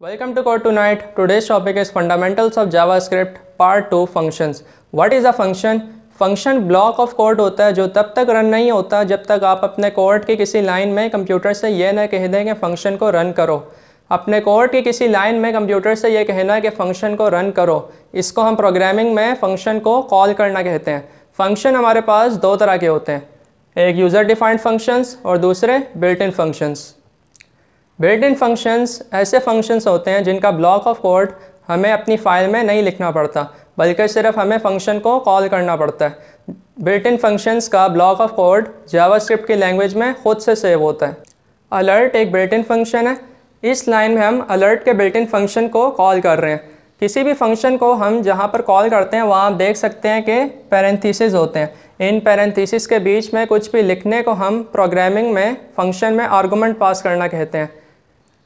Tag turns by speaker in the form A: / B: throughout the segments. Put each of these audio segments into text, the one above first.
A: Welcome to Code Tonight. Today's topic is Fundamentals of JavaScript Part 2 Functions. What is a function? Function block of code होता है जो तब तक run नहीं होता जब तक आप अपने कोड की किसी लाइन में कंप्यूटर से ये ना कह दें कि फ़ंक्शन को रन करो। अपने कोड की किसी लाइन में कंप्यूटर से ये कहना है कि फ़ंक्शन को रन करो, इसको हम प्रोग्रामिंग में फ़ंक्शन को कॉल करना कहते हैं। फ़ंक्शन हमारे पास दो तरह के होते हैं, एक यूज़र डिफाइंड फंक्शंस और दूसरे built in functions. Built in functions ऐसे फंक्शंस होते हैं जिनका ब्लॉक ऑफ कोड हमें अपनी फ़ाइल में नहीं लिखना पड़ता, बल्कि सिर्फ हमें फ़ंक्शन को कॉल करना पड़ता है। बिल्ट इन फंक्शंस का ब्लॉक ऑफ कोड जावास्क्रिप्ट की लैंग्वेज में ख़ुद से सेव होता है। अलर्ट एक बिल्ट इन फंक्शन है। इस लाइन में हम अलर्ट के बिल्ट इन फंक्शन को कॉल कर रहे हैं। किसी भी फंक्शन को हम जहाँ पर कॉल करते हैं वहाँ आप देख सकते हैं कि पैरेंथेसिस होते हैं। इन पैरेंथेसिस के बीच में कुछ भी लिखने को हम प्रोग्रामिंग में फंक्शन में आर्गुमेंट पास करना कहते हैं।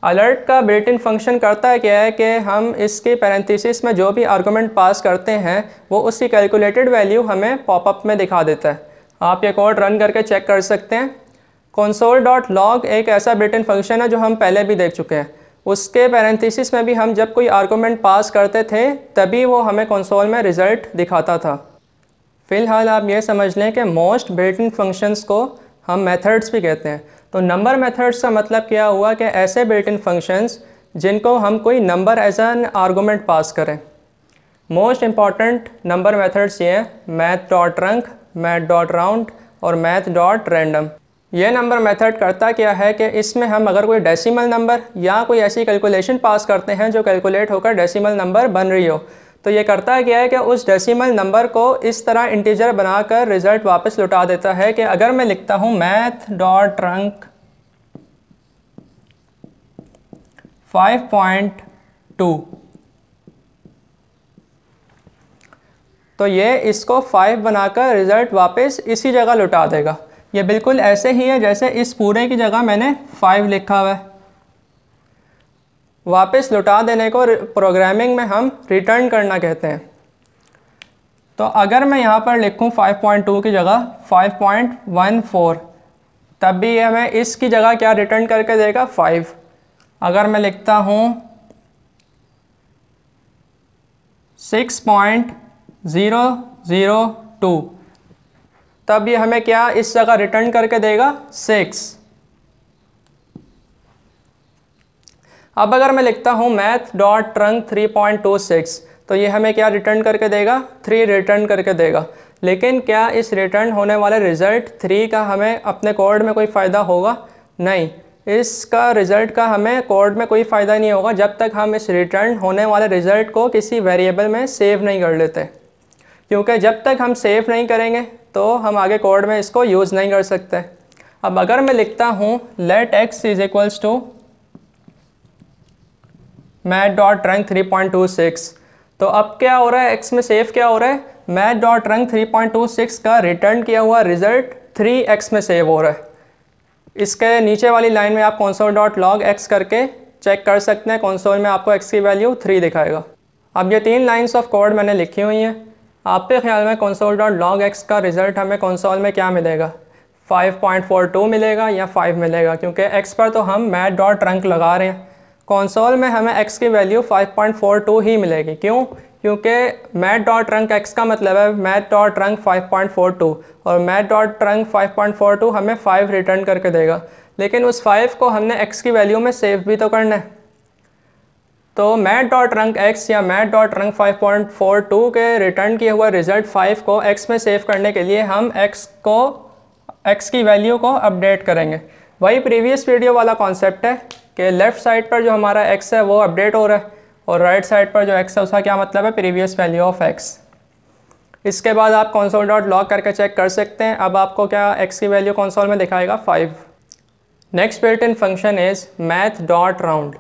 A: अलर्ट का बिल्ट इन फंक्शन करता है क्या है कि हम इसके पैरेंथेसिस में जो भी आर्गुमेंट पास करते हैं वो उसकी कैलकुलेटेड वैल्यू हमें पॉपअप में दिखा देता है। आप ये कोड रन करके चेक कर सकते हैं। console.log एक ऐसा बिल्ट इन फंक्शन है जो हम पहले भी देख चुके हैं। उसके पैरेंथेसिस में भी हम जब कोई आर्गुमेंट पास करते थे तभी वो हमें कंसोल में रिज़ल्ट दिखाता था। फ़िलहाल आप ये समझ लें कि मोस्ट बिल्ट इन फंक्शंस को हम मेथड्स भी कहते हैं। तो नंबर मेथड्स का मतलब क्या हुआ कि ऐसे बिल्ट इन फंक्शंस जिनको हम कोई नंबर एज एन आर्गुमेंट पास करें। मोस्ट इम्पॉर्टेंट नंबर मेथड्स ये हैं math.rank, math.round और math.random। ये नंबर मेथड करता क्या है कि इसमें हम अगर कोई डेसिमल नंबर या कोई ऐसी कैलकुलेशन पास करते हैं जो कैलकुलेट होकर डेसिमल नंबर बन रही हो, तो ये करता क्या है कि उस डेसिमल नंबर को इस तरह इंटीजर बनाकर रिज़ल्ट वापस लौटा देता है कि अगर मैं लिखता हूँ math.rank 5.2 तो ये इसको 5 बनाकर रिज़ल्ट वापस इसी जगह लौटा देगा। ये बिल्कुल ऐसे ही है जैसे इस पूरे की जगह मैंने 5 लिखा हुआ है। वापस लौटा देने को प्रोग्रामिंग में हम रिटर्न करना कहते हैं। तो अगर मैं यहाँ पर लिखूँ 5.2 की जगह 5.14 तब भी ये हमें इसकी जगह क्या रिटर्न करके देगा 5। अगर मैं लिखता हूँ 6.002 तब ये हमें क्या इस जगह रिटर्न करके देगा 6। अब अगर मैं लिखता हूँ math.rank 3.26 तो ये हमें क्या रिटर्न करके देगा 3 रिटर्न करके देगा। लेकिन क्या इस रिटर्न होने वाले रिज़ल्ट 3 का हमें अपने कोड में कोई फ़ायदा होगा? नहीं, इसका रिज़ल्ट का हमें कोड में कोई फ़ायदा नहीं होगा जब तक हम इस रिटर्न होने वाले रिज़ल्ट को किसी वेरिएबल में सेव नहीं कर लेते, क्योंकि जब तक हम सेव नहीं करेंगे तो हम आगे कोड में इसको यूज़ नहीं कर सकते। अब अगर मैं लिखता हूँ let x is equals to math.rank 3.26 तो अब क्या हो रहा है, x में सेव क्या हो रहा है, math.rank 3.26 का रिटर्न किया हुआ रिज़ल्ट 3x में सेव हो रहा है। इसके नीचे वाली लाइन में आप console.log x करके चेक कर सकते हैं, कंसोल में आपको x की वैल्यू 3 दिखाएगा। अब ये 3 लाइंस ऑफ कोड मैंने लिखी हुई हैं। आपके ख्याल में console.log x का रिज़ल्ट हमें कंसोल में क्या मिलेगा, 5.42 मिलेगा या 5 मिलेगा? क्योंकि x पर तो हम math.rank लगा रहे हैं, कंसोल में हमें x की वैल्यू 5.42 ही मिलेगी। क्यों? क्योंकि math.rank x का मतलब है math.rank 5.42 और math.rank 5.42 हमें 5 रिटर्न करके देगा। लेकिन उस 5 को हमने x की वैल्यू में सेव भी तो करना है। तो math.rank x या math.rank 5.42 के रिटर्न किए हुआ रिज़ल्ट 5 को x में सेव करने के लिए हम x की वैल्यू को अपडेट करेंगे। वही प्रीवियस वीडियो वाला कॉन्सेप्ट है कि लेफ़्ट साइड पर जो हमारा x है वो अपडेट हो रहा है और राइट साइड पर जो x है उसका क्या मतलब है, प्रीवियस वैल्यू ऑफ x। इसके बाद आप console.log करके चेक कर सकते हैं। अब आपको क्या x की वैल्यू कंसोल में दिखाएगा 5। Next built in function is math.round।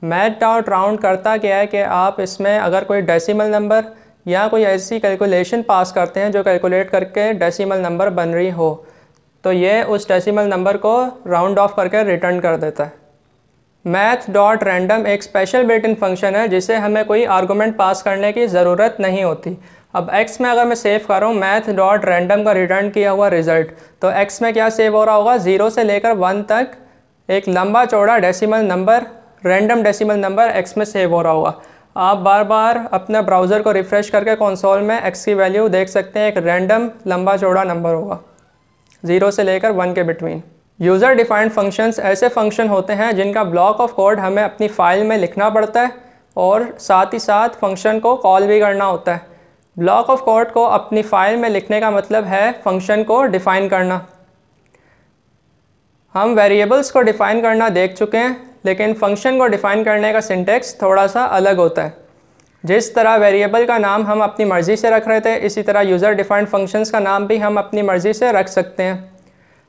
A: math.round करता क्या है कि आप इसमें अगर कोई डेसिमल नंबर या कोई ऐसी कैलकुलेशन पास करते हैं जो कैलकुलेट करके डेसिमल नंबर बन रही हो तो ये उस डेसिमल नंबर को राउंड ऑफ करके रिटर्न कर देता है। math.random एक स्पेशल बिल्ट इन फंक्शन है जिसे हमें कोई आर्गुमेंट पास करने की ज़रूरत नहीं होती। अब x में अगर मैं सेव कर रहा हूँ math.random का रिटर्न किया हुआ रिज़ल्ट, तो x में क्या सेव हो रहा होगा, 0 से लेकर 1 तक एक लंबा चौड़ा decimal number random decimal number x में सेव हो रहा होगा। आप बार बार अपने ब्राउज़र को रिफ़्रेश करके कंसोल में x की वैल्यू देख सकते हैं। एक रैंडम लंबा चौड़ा नंबर होगा 0 से लेकर 1 के बिटवीन। यूज़र डिफाइंड फंक्शंस ऐसे फंक्शन होते हैं जिनका ब्लॉक ऑफ कोड हमें अपनी फ़ाइल में लिखना पड़ता है और साथ ही साथ फंक्शन को कॉल भी करना होता है। ब्लॉक ऑफ कोड को अपनी फ़ाइल में लिखने का मतलब है फंक्शन को डिफ़ाइन करना। हम वेरिएबल्स को डिफ़ाइन करना देख चुके हैं, लेकिन फंक्शन को डिफ़ाइन करने का सिंटेक्स थोड़ा सा अलग होता है। जिस तरह वेरिएबल का नाम हम अपनी मर्ज़ी से रख रहे थे, इसी तरह यूज़र डिफाइंड फंक्शंस का नाम भी हम अपनी मर्ज़ी से रख सकते हैं।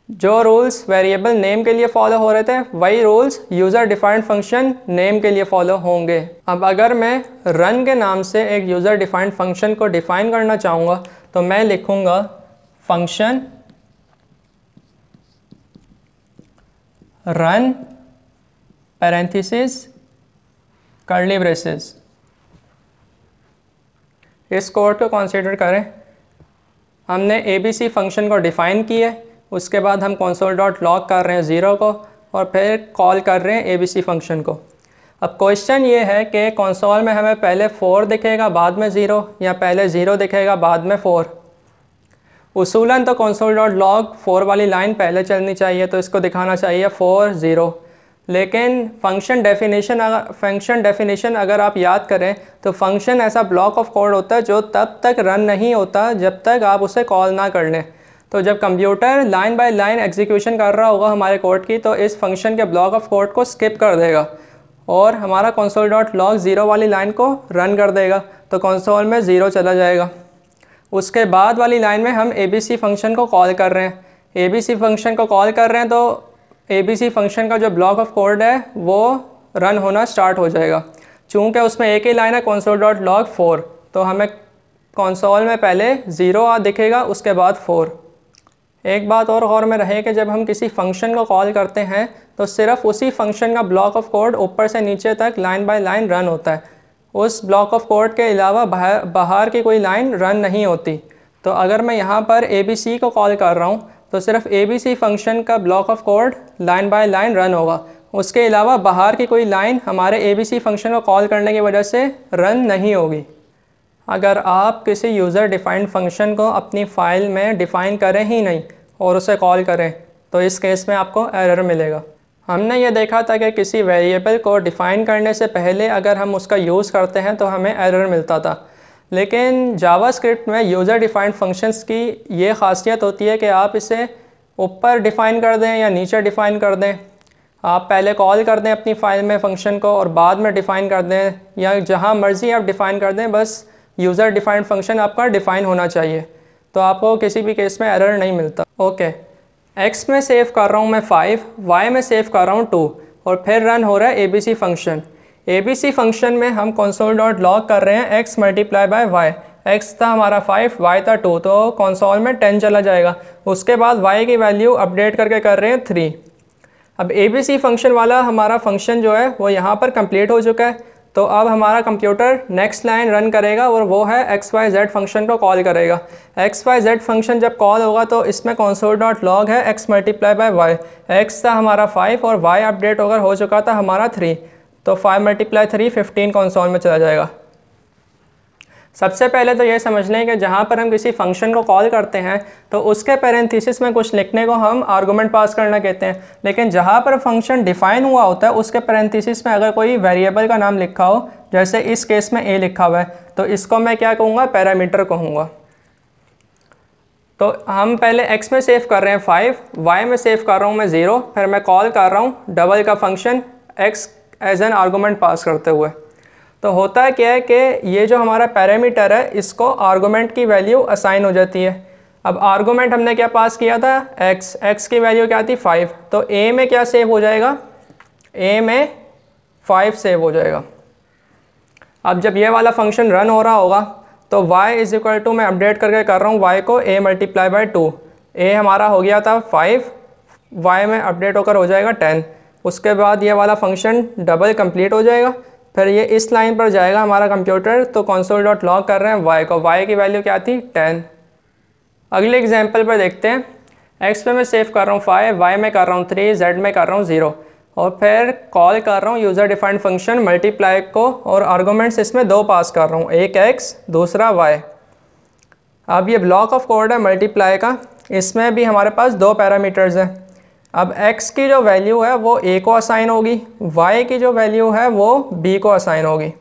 A: जो रूल्स वेरिएबल नेम के लिए फॉलो हो रहे थे, वही rules user defined function name के लिए फॉलो होंगे। अब अगर मैं रन के नाम से एक यूज़र डिफाइंड फंक्शन को डिफ़ाइन करना चाहूँगा तो मैं लिखूँगा function run parenthesis curly braces. इस कोड को कंसीडर करें, हमने ABC फंक्शन को डिफ़ाइन किया है, उसके बाद हम console.log कर रहे हैं 0 को और फिर कॉल कर रहे हैं ABC फंक्शन को। अब क्वेश्चन ये है कि कंसोल में हमें पहले 4 दिखेगा बाद में 0 या पहले 0 दिखेगा बाद में 4। उसूलन तो console.log 4 वाली लाइन पहले चलनी चाहिए, तो इसको दिखाना चाहिए 4 0। लेकिन फंक्शन डेफिनेशन अगर आप याद करें तो फंक्शन ऐसा ब्लॉक ऑफ कोड होता है जो तब तक रन नहीं होता जब तक आप उसे कॉल ना कर लें। तो जब computer line by line execution कर रहा होगा हमारे कोड की, तो इस फंक्शन के ब्लॉक ऑफ कोड को स्किप कर देगा और हमारा console.log 0 वाली लाइन को रन कर देगा, तो कंसोल में 0 चला जाएगा। उसके बाद वाली लाइन में हम ABC फंक्शन को कॉल कर रहे हैं। ABC फंक्शन को कॉल कर रहे हैं तो ABC फंक्शन का जो ब्लॉक ऑफ कोड है वो रन होना स्टार्ट हो जाएगा। चूँकि उसमें एक ही लाइन है console.log 4, तो हमें कंसोल में पहले 0 दिखेगा, उसके बाद 4। एक बात और गौर में रहे कि जब हम किसी फंक्शन को कॉल करते हैं तो सिर्फ उसी फंक्शन का ब्लॉक ऑफ कोड ऊपर से नीचे तक लाइन बाय लाइन रन होता है। उस ब्लॉक ऑफ कोड के अलावा बाहर की कोई लाइन रन नहीं होती। तो अगर मैं यहाँ पर ABC को कॉल कर रहा हूँ तो सिर्फ ABC फंक्शन का block of code line by line run होगा, उसके अलावा बाहर की कोई लाइन हमारे ABC फंक्शन को कॉल करने की वजह से रन नहीं होगी। अगर आप किसी यूज़र डिफाइंड फंक्शन को अपनी फ़ाइल में डिफ़ाइन करें ही नहीं और उसे कॉल करें तो इस केस में आपको एरर मिलेगा। हमने ये देखा था कि किसी वेरिएबल को डिफ़ाइन करने से पहले अगर हम उसका यूज़ करते हैं तो हमें एरर मिलता था, लेकिन जावास्क्रिप्ट में यूज़र डिफाइंड फंक्शंस की ये ख़ासियत होती है कि आप इसे ऊपर डिफ़ाइन कर दें या नीचे डिफ़ाइन कर दें। आप पहले कॉल कर दें अपनी फ़ाइल में फ़ंक्शन को और बाद में डिफ़ाइन कर दें, या जहाँ मर्ज़ी आप डिफ़ाइन कर दें, बस यूज़र डिफाइंड फंक्शन आपका डिफ़ाइन होना चाहिए, तो आपको किसी भी केस में एरर नहीं मिलता। ओके, X में सेव कर रहा हूँ मैं 5, Y में सेव कर रहा हूँ 2 और फिर रन हो रहा है ABC फंक्शन। ABC फंक्शन में हम console.log कर रहे हैं x multiply by y। x था हमारा 5, y था 2, तो कंसोल में 10 चला जाएगा। उसके बाद y की वैल्यू अपडेट करके कर रहे हैं 3। अब ABC फंक्शन वाला हमारा फंक्शन जो है वो यहाँ पर कंप्लीट हो चुका है, तो अब हमारा कंप्यूटर नेक्स्ट लाइन रन करेगा और वो है XYZ फंक्शन को कॉल करेगा। XYZ फंक्शन जब कॉल होगा तो इसमें console.log है x multiply by y। x था हमारा 5 और y अपडेट होकर हो चुका था हमारा 3, तो 5 मल्टीप्लाई 3 15 कंसोल में चला जाएगा। सबसे पहले तो ये समझ लें कि जहाँ पर हम किसी फंक्शन को कॉल करते हैं तो उसके पैरेंथेसिस में कुछ लिखने को हम आर्गूमेंट पास करना कहते हैं, लेकिन जहाँ पर फंक्शन डिफ़ाइन हुआ होता है उसके पैरेंथेसिस में अगर कोई वेरिएबल का नाम लिखा हो, जैसे इस केस में a लिखा हुआ है, तो इसको मैं क्या कहूँगा, पैरामीटर कहूँगा। तो हम पहले x में सेव कर रहे हैं 5, y में सेव कर रहा हूँ मैं 0, फिर मैं कॉल कर रहा हूँ डबल का function x as an argument pass करते हुए। तो होता है क्या है कि ये जो हमारा पैरामीटर है इसको आर्गूमेंट की वैल्यू असाइन हो जाती है। अब आर्गूमेंट हमने क्या पास किया था, x की वैल्यू क्या थी 5, तो a में क्या सेव हो जाएगा, a में 5 सेव हो जाएगा। अब जब ये वाला फंक्शन रन हो रहा होगा तो y इज इक्वल टू, मैं अपडेट करके कर रहा हूँ y को a मल्टीप्लाई बाय 2। a हमारा हो गया था 5, y में अपडेट होकर हो जाएगा 10। उसके बाद ये वाला फंक्शन डबल कंप्लीट हो जाएगा, फिर ये इस लाइन पर जाएगा हमारा कंप्यूटर, तो console.log कर रहे हैं y को, y की वैल्यू क्या थी 10। अगले एग्जांपल पर देखते हैं। x पे मैं सेव कर रहा हूँ 5, y में कर रहा हूँ 3, z में कर रहा हूँ 0। और फिर कॉल कर रहा हूँ यूज़र डिफाइंड फंक्शन मल्टीप्लाई को, और आर्गूमेंट्स इसमें दो पास कर रहा हूँ, एक x दूसरा y। अब ये ब्लॉक ऑफ कोड है मल्टीप्लाई का, इसमें भी हमारे पास दो पैरामीटर्स हैं। अब x की जो वैल्यू है वो a को असाइन होगी, y की जो वैल्यू है वो b को असाइन होगी।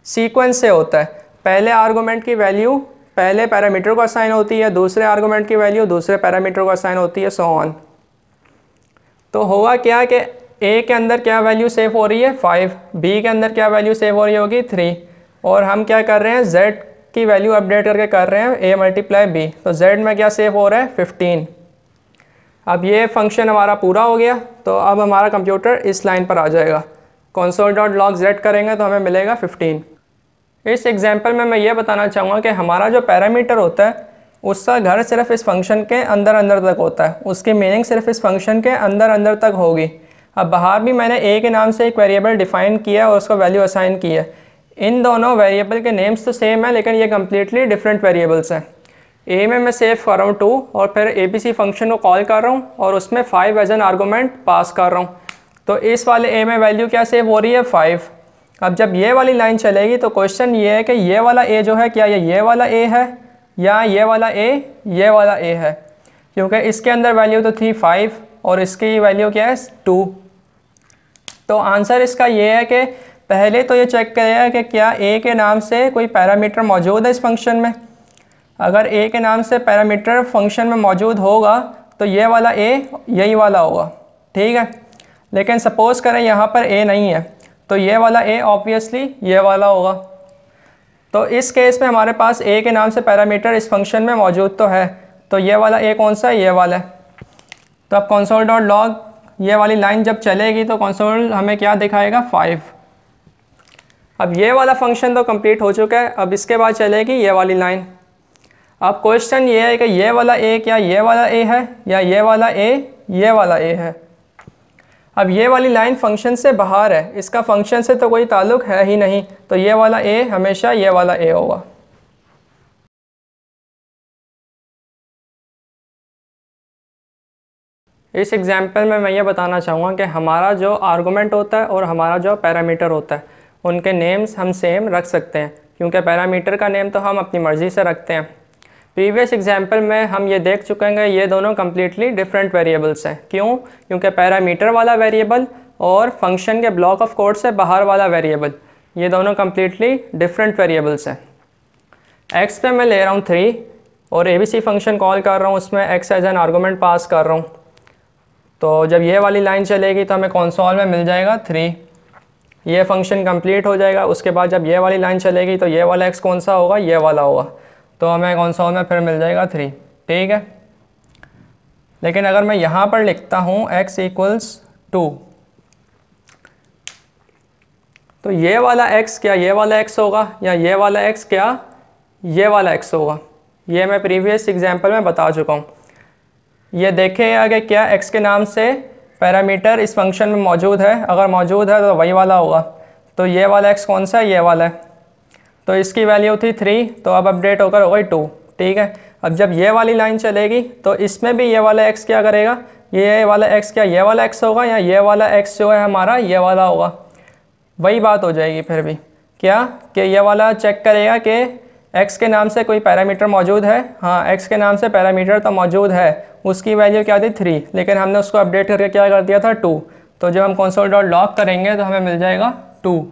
A: सीक्वेंस से होता है, पहले आर्गूमेंट की वैल्यू पहले पैरामीटर को असाइन होती है, दूसरे आर्गूमेंट की वैल्यू दूसरे पैरामीटर को असाइन होती है, सो ऑन। तो होगा क्या कि a के अंदर क्या वैल्यू सेव हो रही है 5, b के अंदर क्या वैल्यू सेव हो रही होगी 3, और हम क्या कर रहे हैं z की वैल्यू अपडेट करके कर रहे हैं a मल्टीप्लाई b, तो z में क्या सेव हो रहा है 15। अब ये फंक्शन हमारा पूरा हो गया, तो अब हमारा कंप्यूटर इस लाइन पर आ जाएगा, console.log z करेंगे तो हमें मिलेगा 15। इस एग्जांपल में मैं ये बताना चाहूँगा कि हमारा जो पैरामीटर होता है उसका घर सिर्फ इस फंक्शन के अंदर अंदर तक होता है, उसकी मीनिंग सिर्फ इस फंक्शन के अंदर अंदर तक होगी। अब बाहर भी मैंने a के नाम से एक वेरिएबल डिफाइन किया और उसको वैल्यू असाइन की है। इन दोनों वेरिएबल के नेम्स तो सेम है, लेकिन ये कम्प्लीटली डिफरेंट वेरिएबल्स हैं। a में मैं सेव कर रहा हूँ 2, और फिर abc फंक्शन को कॉल कर रहा हूँ और उसमें 5 एज एन आर्गूमेंट पास कर रहा हूँ। तो इस वाले a में वैल्यू क्या सेव हो रही है 5। अब जब ये वाली लाइन चलेगी तो क्वेश्चन ये है कि ये वाला a जो है क्या ये वाला a है या ये वाला a है, क्योंकि इसके अंदर वैल्यू तो थी 5 और इसकी वैल्यू क्या है 2। तो आंसर इसका ये है कि पहले तो ये चेक करेगा कि क्या a के नाम से कोई पैरामीटर मौजूद है इस फंक्शन में। अगर a के नाम से पैरामीटर फंक्शन में मौजूद होगा तो ये वाला a यही वाला होगा, ठीक है। लेकिन सपोज़ करें यहाँ पर a नहीं है, तो ये वाला a ऑब्वियसली ये वाला होगा। तो इस केस में हमारे पास a के नाम से पैरामीटर इस फंक्शन में मौजूद तो है, तो ये वाला a कौन सा है, ये वाला है। तो अब console.log ये वाली लाइन जब चलेगी तो कंसोल हमें क्या दिखाएगा 5। अब ये वाला फंक्शन तो कंप्लीट हो चुका है, अब इसके बाद चलेगी ये वाली लाइन। अब क्वेश्चन ये है कि ये वाला a क्या ये वाला a है या ये वाला a ये वाला a है। अब ये वाली लाइन फंक्शन से बाहर है, इसका फंक्शन से तो कोई ताल्लुक है ही नहीं, तो ये वाला a हमेशा ये वाला a होगा। इस एग्जाम्पल में मैं ये बताना चाहूँगा कि हमारा जो आर्गूमेंट होता है और हमारा जो पैरामीटर होता है उनके नेम्स हम सेम रख सकते हैं, क्योंकि पैरामीटर का नेम तो हम अपनी मर्ज़ी से रखते हैं। प्रीवियस एग्जाम्पल में हम ये देख चुके हैं ये दोनों कम्प्लीटली डिफरेंट वेरिएबल्स हैं। क्यों? क्योंकि पैरामीटर वाला वेरिएबल और फंक्शन के ब्लॉक ऑफ कोड से बाहर वाला वेरिएबल, ये दोनों कम्प्लीटली डिफरेंट वेरिएबल्स हैं। x पे मैं ले रहा हूँ 3 और abc फंक्शन कॉल कर रहा हूँ, उसमें x एज एन आर्गूमेंट पास कर रहा हूँ। तो जब ये वाली लाइन चलेगी तो हमें कंसोल में मिल जाएगा 3, ये फंक्शन कंप्लीट हो जाएगा। उसके बाद जब ये वाली लाइन चलेगी तो ये वाला x कौन सा होगा, ये वाला होगा, तो हमें कंसोल में फिर मिल जाएगा 3, ठीक है। लेकिन अगर मैं यहाँ पर लिखता हूँ x इक्वल्स 2, तो ये वाला x क्या ये वाला x होगा या ये वाला x क्या ये वाला x होगा, ये मैं प्रीवियस एग्जांपल में बता चुका हूँ। ये देखेगा कि क्या x के नाम से पैरामीटर इस फंक्शन में मौजूद है, अगर मौजूद है तो वही वाला होगा। तो ये वाला x कौन सा है, ये वाला है, तो इसकी वैल्यू थी 3, तो अब अपडेट होकर हो गई 2, ठीक है। अब जब ये वाली लाइन चलेगी तो इसमें भी ये वाला x क्या करेगा, ये वाला x क्या ये वाला x होगा या ये वाला x जो है हमारा ये वाला होगा, वही बात हो जाएगी। फिर भी क्या कि ये वाला चेक करेगा कि x के नाम से कोई पैरामीटर मौजूद है, हाँ x के नाम से पैरामीटर तो मौजूद है, उसकी वैल्यू क्या थी 3, लेकिन हमने उसको अपडेट करके क्या कर दिया था 2। तो जब हम console.log करेंगे तो हमें मिल जाएगा 2,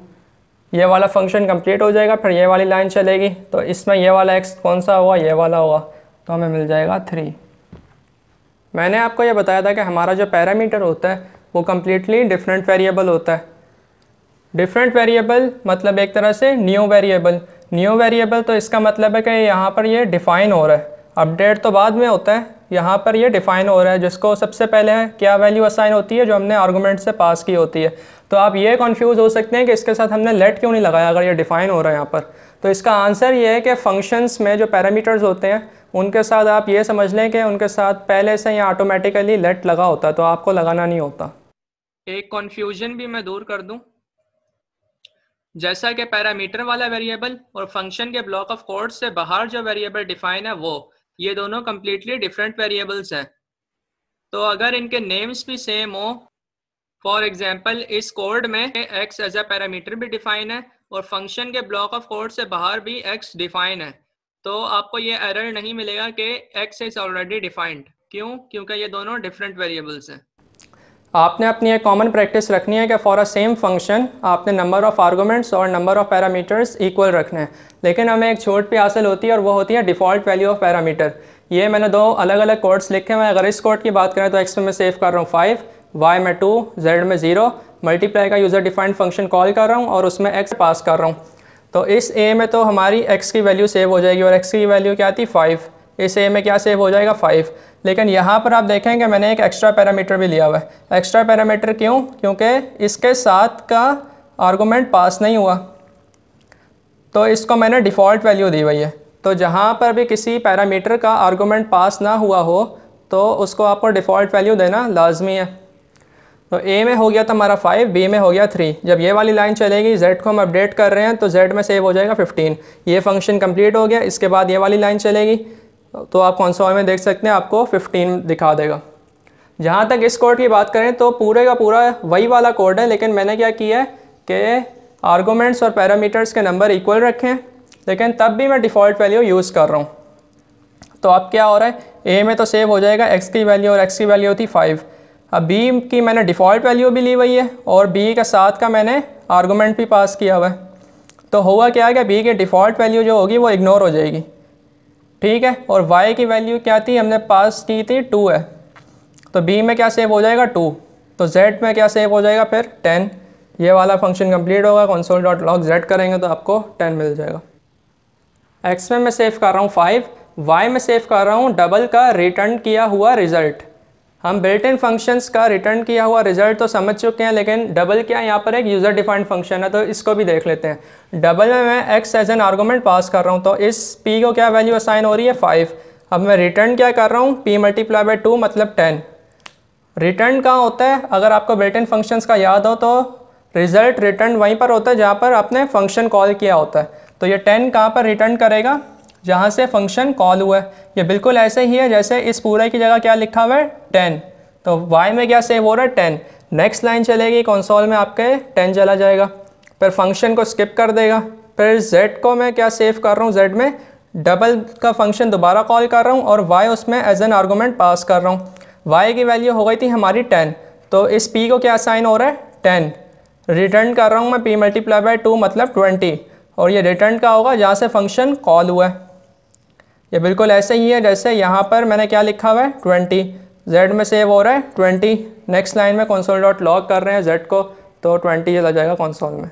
A: ये वाला फंक्शन कंप्लीट हो जाएगा। फिर ये वाली लाइन चलेगी तो इसमें ये वाला x कौन सा होगा, ये वाला होगा, तो हमें मिल जाएगा 3। मैंने आपको ये बताया था कि हमारा जो पैरामीटर होता है वो कम्प्लीटली डिफरेंट वेरिएबल होता है। डिफरेंट वेरिएबल मतलब एक तरह से न्यू वेरिएबल। न्यू वेरिएबल तो इसका मतलब है कि यहाँ पर ये डिफ़ाइन हो रहा है, अपडेट तो बाद में होता है, यहाँ पर ये डिफ़ाइन हो रहा है, जिसको सबसे पहले क्या वैल्यू असाइन होती है, जो हमने आर्गूमेंट से पास की होती है। तो आप ये कंफ्यूज हो सकते हैं कि इसके साथ हमने लेट क्यों नहीं लगाया अगर ये डिफ़ाइन हो रहा है यहाँ पर। तो इसका आंसर ये है कि फंक्शंस में जो पैरामीटर्स होते हैं उनके साथ आप ये समझ लें कि उनके साथ पहले से ही ऑटोमेटिकली लेट लगा होता है, तो आपको लगाना नहीं होता। एक कन्फ्यूजन भी मैं दूर कर दूँ, जैसा कि पैरामीटर वाला वेरिएबल और फंक्शन के ब्लॉक ऑफ कोड से बाहर जो वेरिएबल डिफाइन है ये दोनों कम्प्लीटली डिफरेंट वेरिएबल्स हैं। तो अगर इनके नेम्स भी सेम हो फॉर एग्जाम्पल इस कोड में x एज अ पैरामीटर भी डिफाइन है और फंक्शन के ब्लॉक ऑफ कोड से बाहर भी x डिफाइन है, तो आपको ये एरर नहीं मिलेगा कि x इज ऑलरेडी डिफाइंड। क्यों? क्योंकि ये दोनों डिफरेंट वेरिएबल्स हैं। आपने अपनी एक कॉमन प्रैक्टिस रखनी है कि फॉर अ सेम फंक्शन आपने नंबर ऑफ़ आर्गूमेंट्स और नंबर ऑफ़ पैरामीटर्स इक्वल रखने हैं, लेकिन हमें एक छूट भी हासिल होती है और वो होती है डिफ़ॉल्ट वैल्यू ऑफ पैरामीटर। ये मैंने दो अलग अलग कोड्स लिखे हुए हैं। अगर इस कोड की बात करें तो एक्स में मैं सेव कर रहा हूँ 5, वाई में 2, जेड में 0, मल्टीप्लाई का यूज़र डिफाइंड फंक्शन कॉल कर रहा हूँ और उसमें एक्स पास कर रहा हूँ। तो इस ए में तो हमारी एक्स की वैल्यू सेव हो जाएगी और एक्स की वैल्यू क्या थी 5। इस ए में क्या सेव हो जाएगा 5। लेकिन यहाँ पर आप देखेंगे मैंने एक एक्स्ट्रा पैरामीटर भी लिया हुआ है। एक्स्ट्रा पैरामीटर क्यों? क्योंकि इसके साथ का आर्गूमेंट पास नहीं हुआ, तो इसको मैंने डिफ़ॉल्ट वैल्यू दी हुई है। तो जहाँ पर भी किसी पैरामीटर का आर्गूमेंट पास ना हुआ हो तो उसको आपको डिफ़ॉल्ट वैल्यू देना लाजमी है। तो ए में हो गया था हमारा 5, बी में हो गया 3। जब ये वाली लाइन चलेगी, जेड को हम अपडेट कर रहे हैं तो जेड में सेव हो जाएगा 15। ये फंक्शन कंप्लीट हो गया। इसके बाद ये वाली लाइन चलेगी तो आप कंसोल में देख सकते हैं आपको 15 दिखा देगा। जहाँ तक इस कोड की बात करें तो पूरे का पूरा वही वाला कोड है, लेकिन मैंने क्या किया है कि आर्गूमेंट्स और पैरामीटर्स के नंबर इक्वल रखे हैं, लेकिन तब भी मैं डिफ़ॉल्ट वैल्यू यूज़ कर रहा हूँ। तो अब क्या हो रहा है, ए में तो सेव हो जाएगा एक्स की वैल्यू और एक्स की वैल्यू थी 5। अब बी की मैंने डिफ़ॉल्ट वैल्यू भी ली हुई है और बी के साथ का मैंने आर्गूमेंट भी पास किया हुआ है। तो हुआ क्या है कि बी की डिफ़ॉल्ट वैल्यू जो होगी वो इग्नोर हो जाएगी, ठीक है। और y की वैल्यू क्या थी, हमने पास की थी 2 है, तो b में क्या सेव हो जाएगा 2। तो z में क्या सेव हो जाएगा फिर 10। ये वाला फंक्शन कंप्लीट होगा, console.log z करेंगे तो आपको 10 मिल जाएगा। x में मैं सेव कर रहा हूँ 5, y में सेव कर रहा हूँ डबल का रिटर्न किया हुआ रिज़ल्ट। हम बिल्ट इन फंक्शंस का रिटर्न किया हुआ रिजल्ट तो समझ चुके हैं, लेकिन डबल क्या है, यहाँ पर एक यूज़र डिफाइंड फंक्शन है, तो इसको भी देख लेते हैं। डबल में मैं x एज एन आर्गूमेंट पास कर रहा हूँ, तो इस p को क्या वैल्यू असाइन हो रही है 5। अब मैं रिटर्न क्या कर रहा हूँ, p मल्टीप्लाई बाई 2 मतलब 10। रिटर्न कहाँ होता है, अगर आपको बिल्ट इन फंक्शंस का याद हो तो रिज़ल्ट रिटर्न वहीं पर होता है जहाँ पर आपने फंक्शन कॉल किया होता है। तो ये 10 कहाँ पर रिटर्न करेगा, जहाँ से फंक्शन कॉल हुआ है। ये बिल्कुल ऐसे ही है जैसे इस पूरे की जगह क्या लिखा हुआ है 10। तो y में क्या सेव हो रहा है 10। नेक्स्ट लाइन चलेगी, कंसोल में आपके 10 चला जाएगा, फिर फंक्शन को स्किप कर देगा। फिर z को मैं क्या सेव कर रहा हूँ, z में डबल का फंक्शन दोबारा कॉल कर रहा हूँ और y उसमें एज एन आर्गूमेंट पास कर रहा हूँ। y की वैल्यू हो गई थी हमारी 10, तो इस p को क्या साइन हो रहा है 10। रिटर्न कर रहा हूँ मैं p मल्टीप्लाई बाई 2 मतलब 20, और ये रिटर्न का होगा जहाँ से फंक्शन कॉल हुआ है। ये बिल्कुल ऐसे ही है जैसे यहाँ पर मैंने क्या लिखा हुआ है 20, z में सेव हो रहा है 20। नेक्स्ट लाइन में console.log कर रहे हैं z को, तो 20 चला जाएगा कंसोल में।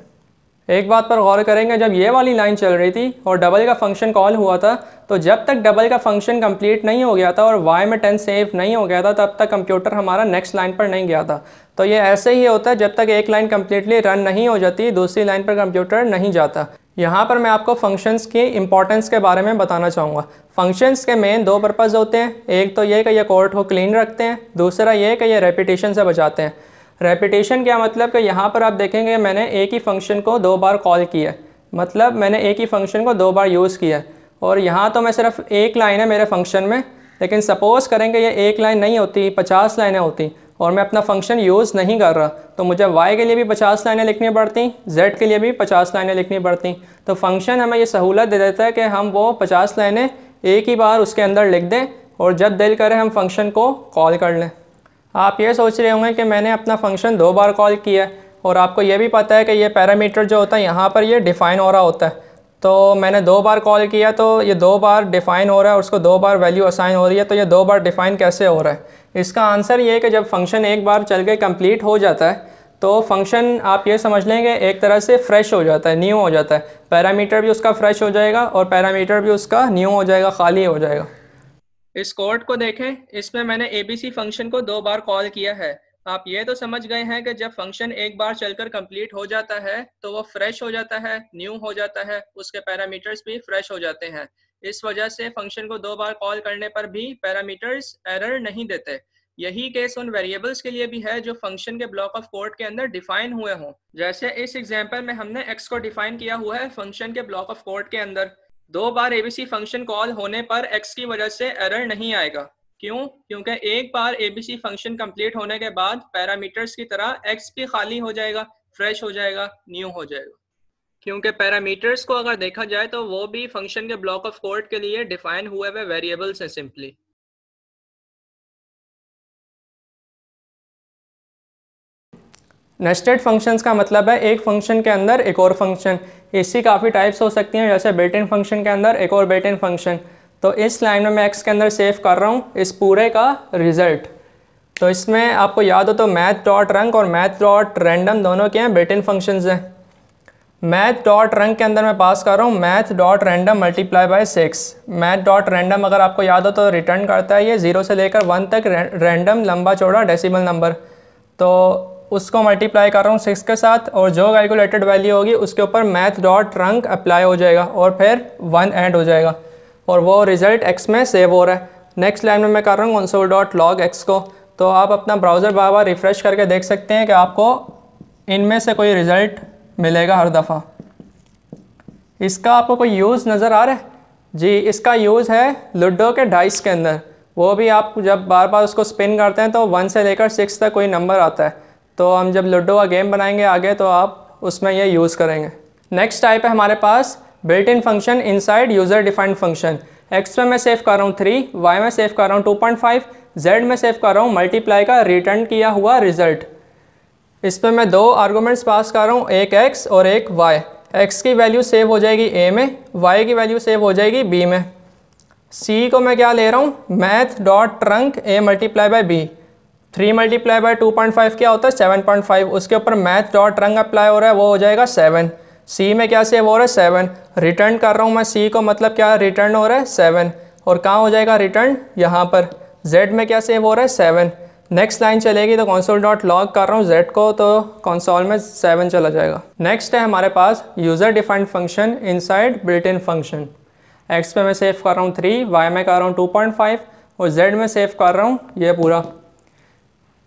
A: एक बात पर गौर करेंगे, जब ये वाली लाइन चल रही थी और डबल का फंक्शन कॉल हुआ था, तो जब तक डबल का फंक्शन कंप्लीट नहीं हो गया था और y में 10 सेव नहीं हो गया था, तब तक कंप्यूटर हमारा नेक्स्ट लाइन पर नहीं गया था। तो ये ऐसे ही होता है, जब तक एक लाइन कम्प्लीटली रन नहीं हो जाती दूसरी लाइन पर कंप्यूटर नहीं जाता। यहाँ पर मैं आपको फंक्शंस की इंपॉर्टेंस के बारे में बताना चाहूँगा। फंक्शंस के मेन दो पर्पज़ होते हैं, एक तो ये कि ये कोड को क्लीन रखते हैं, दूसरा ये कि ये रेपिटेशन से बचाते हैं। रेपिटेशन क्या मतलब कि यहाँ पर आप देखेंगे मैंने एक ही फंक्शन को 2 बार कॉल किया, मतलब मैंने एक ही फंक्शन को 2 बार यूज़ किया। और यहाँ तो मैं सिर्फ एक लाइन है मेरे फंक्शन में, लेकिन सपोज़ करेंगे ये एक लाइन नहीं होती, 50 लाइनें होती और मैं अपना फंक्शन यूज़ नहीं कर रहा, तो मुझे y के लिए भी 50 लाइनें लिखनी पड़ती, z के लिए भी 50 लाइनें लिखनी पड़ती। तो फंक्शन हमें ये सहूलत दे देता है कि हम वो 50 लाइनें एक ही बार उसके अंदर लिख दें और जब दिल करे हम फंक्शन को कॉल कर लें। आप ये सोच रहे होंगे कि मैंने अपना फंक्शन 2 बार कॉल किया है और आपको ये भी पता है कि ये पैरामीटर जो होता है यहाँ पर ये डिफ़ाइन हो रहा होता है, तो मैंने 2 बार कॉल किया तो ये 2 बार डिफ़ाइन हो रहा है और उसको 2 बार वैल्यू असाइन हो रही है। तो ये 2 बार डिफ़ाइन कैसे हो रहा है, इसका आंसर ये है कि जब फंक्शन एक बार चल के कंप्लीट हो जाता है तो फंक्शन आप ये समझ लेंगे एक तरह से फ्रेश हो जाता है, न्यू हो जाता है। पैरामीटर भी उसका फ्रेश हो जाएगा और पैरामीटर भी उसका न्यू हो जाएगा, खाली हो जाएगा। इस कोड को देखें, इसमें मैंने ABC फंक्शन को 2 बार कॉल किया है। आप ये तो समझ गए हैं कि जब फंक्शन एक बार चलकर कंप्लीट हो जाता है तो वो फ्रेश हो जाता है, न्यू हो जाता है, उसके पैरामीटर्स भी फ्रेश हो जाते हैं। इस वजह से फंक्शन को 2 बार कॉल करने पर भी पैरामीटर्स एरर नहीं देते। यही केस उन वेरिएबल्स के लिए भी है जो फंक्शन के ब्लॉक ऑफ कोड के अंदर डिफाइन हुए हों। जैसे इस एग्जांपल में हमने x को डिफाइन किया हुआ है फंक्शन के ब्लॉक ऑफ कोड के अंदर। 2 बार ABC फंक्शन कॉल होने पर x की वजह से एरर नहीं आएगा। क्यों? क्योंकि एक बार ABC फंक्शन कंप्लीट होने के बाद पैरामीटर्स की तरह x भी खाली हो जाएगा, फ्रेश हो जाएगा, न्यू हो जाएगा। क्योंकि पैरामीटर्स को अगर देखा जाए तो वो भी फंक्शन के ब्लॉक ऑफ कोड के लिए डिफाइन हुए हुए वेरिएबल्स हैं सिंपली। नेस्टेड फंक्शंस का मतलब है एक फंक्शन के अंदर एक और फंक्शन। इसकी काफ़ी टाइप्स हो सकती हैं, जैसे बिल्ट इन फंक्शन के अंदर एक और बिल्ट इन फंक्शन। तो इस लाइन में मैं एक्स के अंदर सेव कर रहा हूँ इस पूरे का रिजल्ट। तो इसमें आपको याद हो तो मैथ डॉट रंग और मैथ डॉट रैंडम दोनों के हैं बिल्ट इन फंक्शंस हैं। मैथ डॉट रंग के अंदर मैं पास कर रहा हूँ math dot random multiply by 6। Math dot random अगर आपको याद हो तो रिटर्न करता है ये 0 से लेकर 1 तक रैंडम लंबा चौड़ा डेसिमल नंबर। तो उसको मल्टीप्लाई कर रहा हूँ 6 के साथ और जो कैलकुलेटेड वैल्यू होगी उसके ऊपर मैथ डॉट रंग अप्लाई हो जाएगा और फिर 1 ऐड हो जाएगा और वो रिज़ल्ट x में सेव हो रहा है। नेक्स्ट लाइन में मैं कर रहा हूँ कंसोल डॉट लॉग x को। तो आप अपना ब्राउज़र बार बार रिफ़्रेश करके देख सकते हैं कि आपको इनमें से कोई रिज़ल्ट मिलेगा हर दफ़ा। इसका आपको कोई यूज़ नज़र आ रहा है? जी, इसका यूज़ है लूडो के डाइस के अंदर। वो भी आप जब बार बार उसको स्पिन करते हैं तो 1 से लेकर 6 तक कोई नंबर आता है। तो हम जब लूडो का गेम बनाएंगे आगे तो आप उसमें ये यूज़ करेंगे। नेक्स्ट टाइप है हमारे पास built in function inside user defined function. X में मैं सेव कर रहा हूँ 3, वाई में सेव कर रहा हूँ 2.5, जेड में सेव कर रहा हूँ मल्टीप्लाई का रिटर्न किया हुआ रिजल्ट। इस पर मैं 2 आर्गूमेंट्स पास कर रहा हूँ, एक x और एक y। x की वैल्यू सेव हो जाएगी a में, y की वैल्यू सेव हो जाएगी b में। c को मैं क्या ले रहा हूँ, math dot trunk a multiply by b। 3 multiply by 2.5 क्या होता है 7.5। उसके ऊपर मैथ डॉट रंग अप्लाई हो रहा है, वो हो जाएगा 7। c में क्या सेव हो रहा है 7। रिटर्न कर रहा हूँ मैं c को, मतलब क्या रिटर्न हो रहा है 7 और कहाँ हो जाएगा रिटर्न यहाँ पर। z में क्या सेव हो रहा है 7। नेक्स्ट लाइन चलेगी तो कंसोल डॉट लॉग कर रहा हूँ z को, तो कंसोल में 7 चला जाएगा। नेक्स्ट है हमारे पास user defined function inside built in function. x पे मैं सेव कर रहा हूँ 3, y में कर रहा हूँ 2.5 और z में सेव कर रहा हूँ ये पूरा।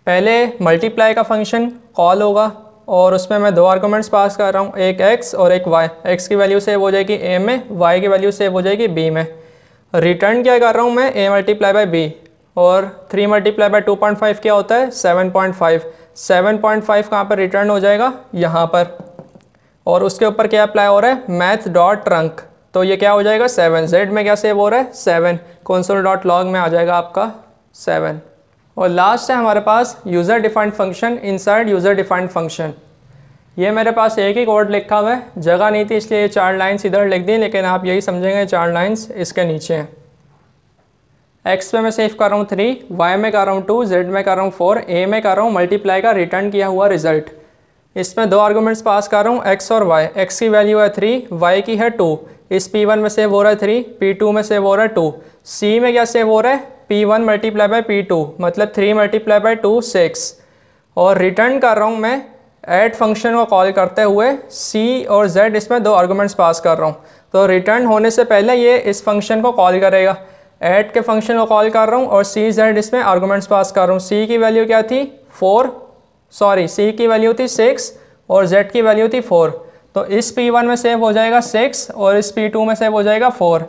A: पहले मल्टीप्लाई का फंक्शन कॉल होगा और उसमें मैं 2 आर्गूमेंट्स पास कर रहा हूँ, एक x और एक y। x की वैल्यू सेव हो जाएगी a में, y की वैल्यू सेव हो जाएगी b में। रिटर्न क्या कर रहा हूँ मैं a मल्टीप्लाई बाई b और 3 मल्टीप्लाई बाई 2.5 क्या होता है 7.5। 7.5 कहाँ पर रिटर्न हो जाएगा यहाँ पर और उसके ऊपर क्या अप्लाई हो रहा है मैथ डॉट रंक। तो ये क्या हो जाएगा 7। z में क्या सेव हो रहा है 7, कंसोल डॉट लॉग में आ जाएगा आपका 7। और लास्ट है हमारे पास user defined function inside user defined function. ये मेरे पास एक ही कोड लिखा हुआ है, जगह नहीं थी इसलिए 4 लाइन्स इधर लिख दी, लेकिन आप यही समझेंगे 4 लाइन्स इसके नीचे हैं। x पे मैं सेव कर रहा हूँ 3, y में कर रहा हूँ 2, z में कर रहा हूँ 4, a में कर रहा हूँ मल्टीप्लाई का रिटर्न किया हुआ रिजल्ट। इसमें 2 आर्गूमेंट्स पास कर रहा हूँ x और y। x की वैल्यू है 3, y की है 2। इस p1 में सेव हो रहा है 3, p2 में सेव हो रहा है 2। c में क्या सेव हो रहा है p1 मल्टीप्लाई बाई p2, मतलब 3 मल्टीप्लाई बाई 2 6। और रिटर्न कर रहा हूँ मैं ऐड फंक्शन को कॉल करते हुए c और z, इसमें 2 आर्गूमेंट्स पास कर रहा हूँ। तो रिटर्न होने से पहले ये इस फंक्शन को कॉल करेगा। ऐड के फंक्शन को कॉल कर रहा हूँ और सी जेड इसमें आर्गूमेंट्स पास कर रहा हूँ। सी की वैल्यू क्या थी सी की वैल्यू थी 6 और जेड की वैल्यू थी 4। तो इस P1 में सेव हो जाएगा 6 और इस P2 में सेव हो जाएगा 4।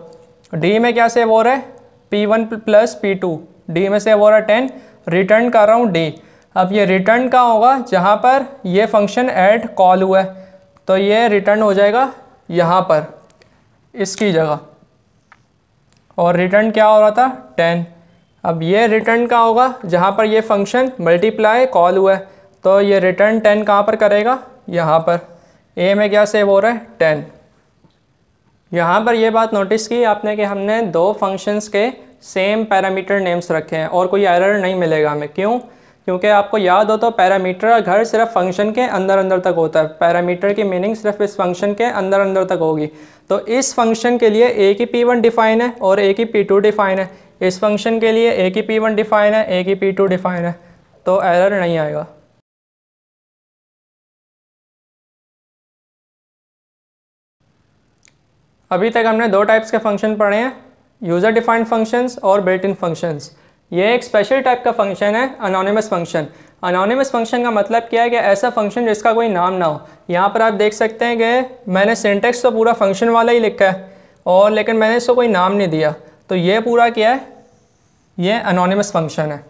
A: D में क्या सेव हो रहा है P1 प्लस P2, D में सेव हो रहा है 10। रिटर्न कर रहा हूँ D। अब ये रिटर्न का होगा जहाँ पर ये फंक्शन ऐड कॉल हुआ है, तो ये रिटर्न हो जाएगा यहाँ पर इसकी जगह। और रिटर्न क्या हो रहा था 10। अब ये रिटर्न का होगा जहाँ पर ये फंक्शन मल्टीप्लाई कॉल हुआ है, तो ये रिटर्न 10 कहाँ पर करेगा यहाँ पर। ए में क्या सेव हो रहा है 10। यहाँ पर ये बात नोटिस की आपने कि हमने 2 फंक्शंस के सेम पैरामीटर नेम्स रखे हैं और कोई एरर नहीं मिलेगा हमें। क्यों? क्योंकि आपको याद हो तो पैरामीटर का घर सिर्फ फंक्शन के अंदर अंदर तक होता है। पैरामीटर की मीनिंग सिर्फ इस फंक्शन के अंदर अंदर तक होगी। तो इस फंक्शन के लिए एक ही P1 डिफाइन है और एक ही P2 डिफाइन है। इस फंक्शन के लिए एक ही P1 डिफाइन है, एक ही P2 डिफाइन है, तो एरर नहीं आएगा। अभी तक हमने 2 टाइप्स के फंक्शन पढ़े हैं, यूज़र डिफाइंड फंक्शंस और बिल्ट इन फंक्शंस। ये एक स्पेशल टाइप का फंक्शन है अनोनिमस फंक्शन। अनोनिमस फंक्शन का मतलब क्या है कि ऐसा फंक्शन जिसका कोई नाम ना हो। यहाँ पर आप देख सकते हैं कि मैंने सिंटेक्स तो पूरा फंक्शन वाला ही लिखा है और लेकिन मैंने इसको कोई नाम नहीं दिया। तो ये पूरा क्या है, ये एनोनिमस फंक्शन है।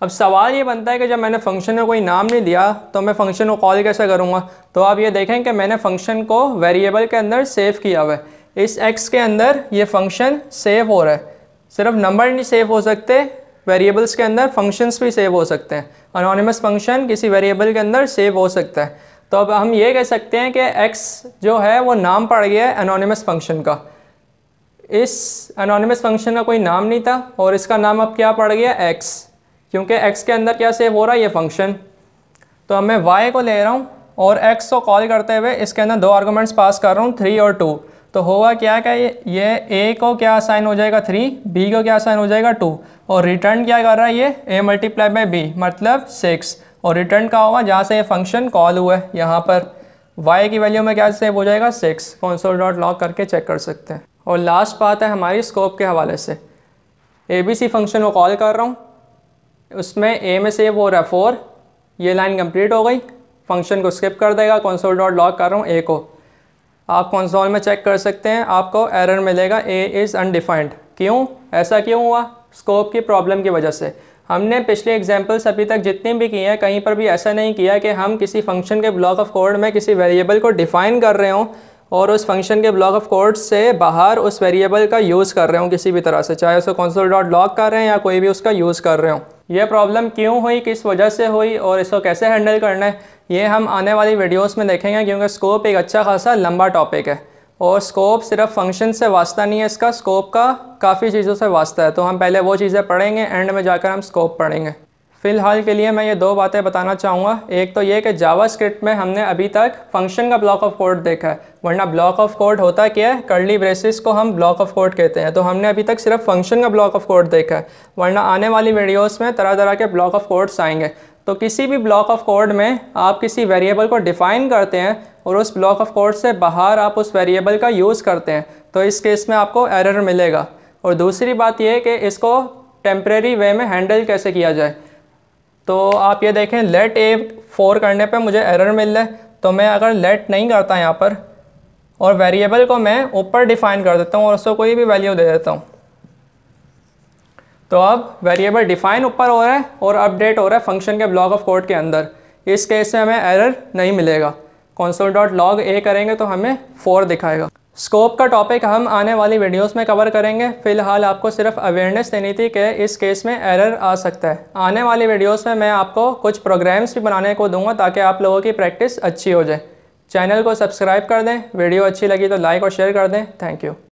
A: अब सवाल ये बनता है कि जब मैंने फंक्शन में कोई नाम नहीं दिया तो मैं फंक्शन को कॉल कैसे करूँगा। तो आप ये देखें कि मैंने फंक्शन को वेरिएबल के अंदर सेव किया हुआ है। इस x के अंदर ये फंक्शन सेव हो रहा है। सिर्फ नंबर नहीं सेव हो सकते, वेरिएबल्स के अंदर फंक्शंस भी सेव हो सकते हैं। एनोनिमस फंक्शन किसी वेरिएबल के अंदर सेव हो सकता है। तो अब हम ये कह सकते हैं कि x जो है वो नाम पड़ गया है एनोनिमस फंक्शन का। इस एनोनिमस फंक्शन का कोई नाम नहीं था और इसका नाम अब क्या पड़ गया x, क्योंकि x के अंदर क्या सेव हो रहा है, ये फंक्शन। तो अब मैं y को ले रहा हूँ और x को कॉल करते हुए इसके अंदर दो आर्गूमेंट्स पास कर रहा हूँ 3 और 2। तो होगा क्या कि ये a को क्या असाइन हो जाएगा 3, b को क्या असाइन हो जाएगा 2 और रिटर्न क्या कर रहा है ये a मल्टीप्लाई बाई b मतलब 6 और रिटर्न का होगा जहाँ से ये फंक्शन कॉल हुआ है। यहाँ पर y की वैल्यू में क्या सेव हो जाएगा 6। console.log करके चेक कर सकते हैं। और लास्ट बात है हमारी स्कोप के हवाले से। ABC फंक्शन को कॉल कर रहा हूँ, उसमें a में सेव हो रहा है 4। ये लाइन कंप्लीट हो गई, फंक्शन को स्किप कर देगा। console.log कर रहा हूँ a को। आप कंसोल में चेक कर सकते हैं, आपको एरर मिलेगा a इज़ अनडिफाइंड। क्यों, ऐसा क्यों हुआ? स्कोप की प्रॉब्लम की वजह से। हमने पिछले एग्जांपल्स अभी तक जितने भी किए हैं कहीं पर भी ऐसा नहीं किया कि हम किसी फंक्शन के ब्लॉक ऑफ कोड में किसी वेरिएबल को डिफ़ाइन कर रहे हों और उस फंक्शन के ब्लॉक ऑफ कोड से बाहर उस वेरिएबल का यूज़ कर रहे हों किसी भी तरह से, चाहे उसको console.log कर रहे हैं या कोई भी उसका यूज़ कर रहे हों। यह प्रॉब्लम क्यों हुई, किस वजह से हुई और इसको कैसे हैंडल करना है, ये हम आने वाली वीडियोस में देखेंगे, क्योंकि स्कोप एक अच्छा खासा लंबा टॉपिक है और स्कोप सिर्फ फंक्शन से वास्ता नहीं है, इसका स्कोप का काफ़ी चीज़ों से वास्ता है। तो हम पहले वो चीज़ें पढ़ेंगे, एंड में जाकर हम स्कोप पढ़ेंगे। फ़िलहाल के लिए मैं ये दो बातें बताना चाहूँगा। एक तो ये कि जावास्क्रिप्ट में हमने अभी तक फंक्शन का ब्लॉक ऑफ कोड देखा है, वरना ब्लॉक ऑफ कोड होता क्या है, कर्ली ब्रेसेस को हम ब्लॉक ऑफ कोड कहते हैं। तो हमने अभी तक सिर्फ फंक्शन का ब्लॉक ऑफ कोड देखा है, वरना आने वाली वीडियोस में तरह तरह के ब्लॉक ऑफ कोड्स आएंगे। तो किसी भी ब्लॉक ऑफ कोड में आप किसी वेरिएबल को डिफ़ाइन करते हैं और उस ब्लॉक ऑफ कोड से बाहर आप उस वेरिएबल का यूज़ करते हैं, तो इस केस में आपको एरर मिलेगा। और दूसरी बात यह है कि इसको टेम्परेरी वे में हैंडल कैसे किया जाए। तो आप ये देखें, लेट a4 करने पे मुझे एरर मिल रहा है। तो मैं अगर लेट नहीं करता यहाँ पर और वेरिएबल को मैं ऊपर डिफ़ाइन कर देता हूँ और उसको कोई भी वैल्यू दे देता हूँ, तो अब वेरिएबल डिफ़ाइन ऊपर हो रहा है और अपडेट हो रहा है फंक्शन के ब्लॉक ऑफ कोड के अंदर। इस केस में हमें एरर नहीं मिलेगा। console.log a करेंगे तो हमें 4 दिखाएगा। स्कोप का टॉपिक हम आने वाली वीडियोस में कवर करेंगे। फ़िलहाल आपको सिर्फ अवेयरनेस देनी थी कि इस केस में एरर आ सकता है। आने वाली वीडियोस में मैं आपको कुछ प्रोग्राम्स भी बनाने को दूंगा ताकि आप लोगों की प्रैक्टिस अच्छी हो जाए। चैनल को सब्सक्राइब कर दें, वीडियो अच्छी लगी तो लाइक और शेयर कर दें। Thank you.